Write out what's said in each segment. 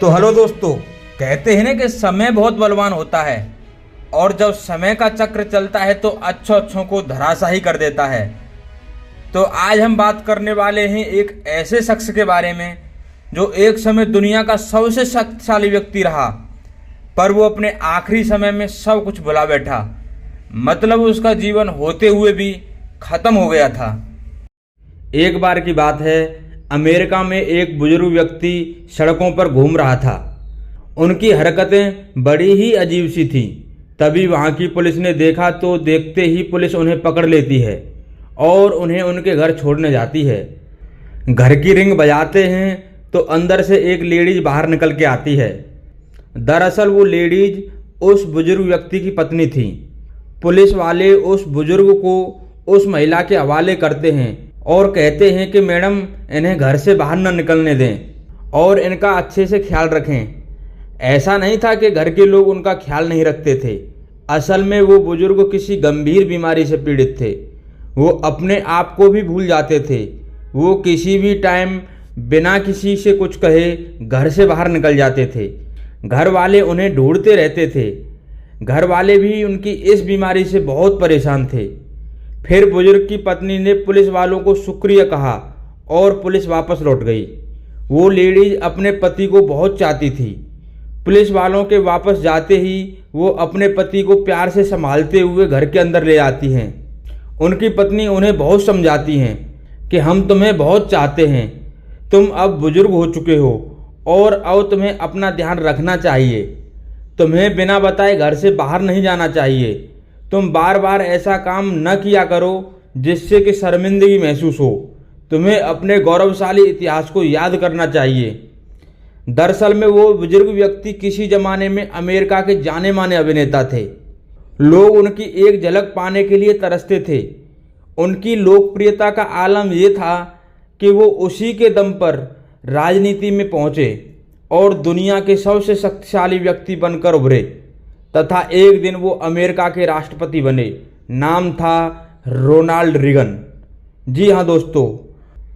तो हेलो दोस्तों, कहते हैं ना कि समय बहुत बलवान होता है और जब समय का चक्र चलता है तो अच्छों अच्छों को धराशायी कर देता है। तो आज हम बात करने वाले हैं एक ऐसे शख्स के बारे में जो एक समय दुनिया का सबसे शक्तिशाली व्यक्ति रहा, पर वो अपने आखिरी समय में सब कुछ भुला बैठा। मतलब उसका जीवन होते हुए भी खत्म हो गया था। एक बार की बात है, अमेरिका में एक बुजुर्ग व्यक्ति सड़कों पर घूम रहा था। उनकी हरकतें बड़ी ही अजीब सी थीं। तभी वहाँ की पुलिस ने देखा तो देखते ही पुलिस उन्हें पकड़ लेती है और उन्हें उनके घर छोड़ने जाती है। घर की रिंग बजाते हैं तो अंदर से एक लेडीज बाहर निकल के आती है। दरअसल वो लेडीज उस बुजुर्ग व्यक्ति की पत्नी थी। पुलिस वाले उस बुजुर्ग को उस महिला के हवाले करते हैं और कहते हैं कि मैडम, इन्हें घर से बाहर न निकलने दें और इनका अच्छे से ख्याल रखें। ऐसा नहीं था कि घर के लोग उनका ख्याल नहीं रखते थे। असल में वो बुजुर्ग किसी गंभीर बीमारी से पीड़ित थे। वो अपने आप को भी भूल जाते थे। वो किसी भी टाइम बिना किसी से कुछ कहे घर से बाहर निकल जाते थे। घर वाले उन्हें ढूंढते रहते थे। घर वाले भी उनकी इस बीमारी से बहुत परेशान थे। फिर बुजुर्ग की पत्नी ने पुलिस वालों को शुक्रिया कहा और पुलिस वापस लौट गई। वो लेडीज अपने पति को बहुत चाहती थी। पुलिस वालों के वापस जाते ही वो अपने पति को प्यार से संभालते हुए घर के अंदर ले आती हैं। उनकी पत्नी उन्हें बहुत समझाती हैं कि हम तुम्हें बहुत चाहते हैं, तुम अब बुजुर्ग हो चुके हो और अब तुम्हें अपना ध्यान रखना चाहिए। तुम्हें बिना बताए घर से बाहर नहीं जाना चाहिए। तुम बार बार ऐसा काम न किया करो जिससे कि शर्मिंदगी महसूस हो। तुम्हें अपने गौरवशाली इतिहास को याद करना चाहिए। दरअसल में वो बुजुर्ग व्यक्ति किसी जमाने में अमेरिका के जाने माने अभिनेता थे। लोग उनकी एक झलक पाने के लिए तरसते थे। उनकी लोकप्रियता का आलम ये था कि वो उसी के दम पर राजनीति में पहुँचे और दुनिया के सबसे शक्तिशाली व्यक्ति बनकर उभरे तथा एक दिन वो अमेरिका के राष्ट्रपति बने। नाम था रोनाल्ड रीगन। जी हाँ दोस्तों,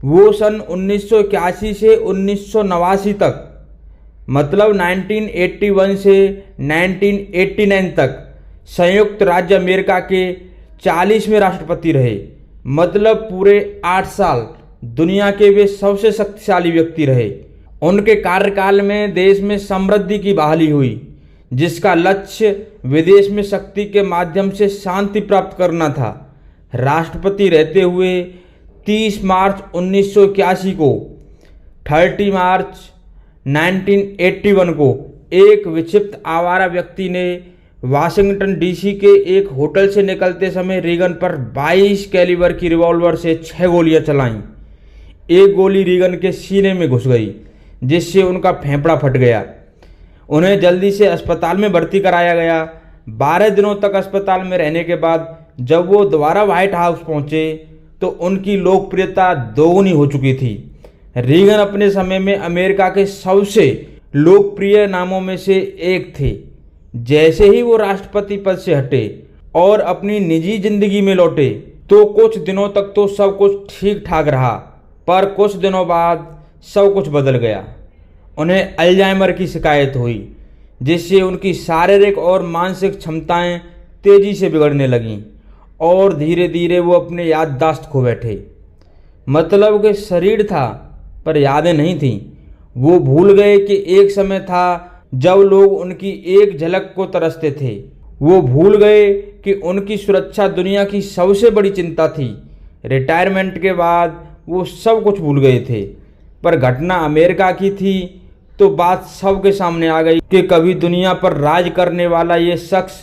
वो सन 1981 से 1989 तक, मतलब 1981 से 1989 तक संयुक्त राज्य अमेरिका के 40वें राष्ट्रपति रहे। मतलब पूरे 8 साल दुनिया के वे सबसे शक्तिशाली व्यक्ति रहे। उनके कार्यकाल में देश में समृद्धि की बहाली हुई, जिसका लक्ष्य विदेश में शक्ति के माध्यम से शांति प्राप्त करना था। राष्ट्रपति रहते हुए 30 मार्च 1981 को 30 मार्च 1981 को एक विक्षिप्त आवारा व्यक्ति ने वाशिंगटन डीसी के एक होटल से निकलते समय रीगन पर 22 कैलिबर की रिवॉल्वर से 6 गोलियां चलाईं। एक गोली रीगन के सीने में घुस गई, जिससे उनका फेफड़ा फट गया। उन्हें जल्दी से अस्पताल में भर्ती कराया गया। 12 दिनों तक अस्पताल में रहने के बाद जब वो दोबारा व्हाइट हाउस पहुंचे तो उनकी लोकप्रियता दोगुनी हो चुकी थी। रीगन अपने समय में अमेरिका के सबसे लोकप्रिय नामों में से एक थे। जैसे ही वो राष्ट्रपति पद से हटे और अपनी निजी जिंदगी में लौटे तो कुछ दिनों तक तो सब कुछ ठीक ठाक रहा, पर कुछ दिनों बाद सब कुछ बदल गया। उन्हें अल्जाइमर की शिकायत हुई, जिससे उनकी शारीरिक और मानसिक क्षमताएं तेजी से बिगड़ने लगीं और धीरे धीरे वो अपने याददाश्त खो बैठे। मतलब कि शरीर था पर यादें नहीं थीं। वो भूल गए कि एक समय था जब लोग उनकी एक झलक को तरसते थे। वो भूल गए कि उनकी सुरक्षा दुनिया की सबसे बड़ी चिंता थी। रिटायरमेंट के बाद वो सब कुछ भूल गए थे, पर घटना अमेरिका की थी तो बात सबके सामने आ गई कि कभी दुनिया पर राज करने वाला ये शख्स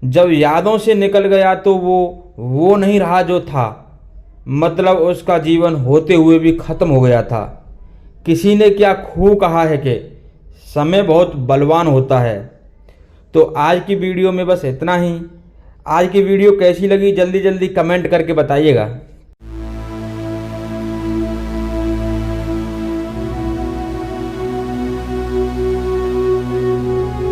जब यादों से निकल गया तो वो नहीं रहा जो था। मतलब उसका जीवन होते हुए भी खत्म हो गया था। किसी ने क्या खूब कहा है कि समय बहुत बलवान होता है। तो आज की वीडियो में बस इतना ही। आज की वीडियो कैसी लगी जल्दी जल्दी कमेंट करके बताइएगा।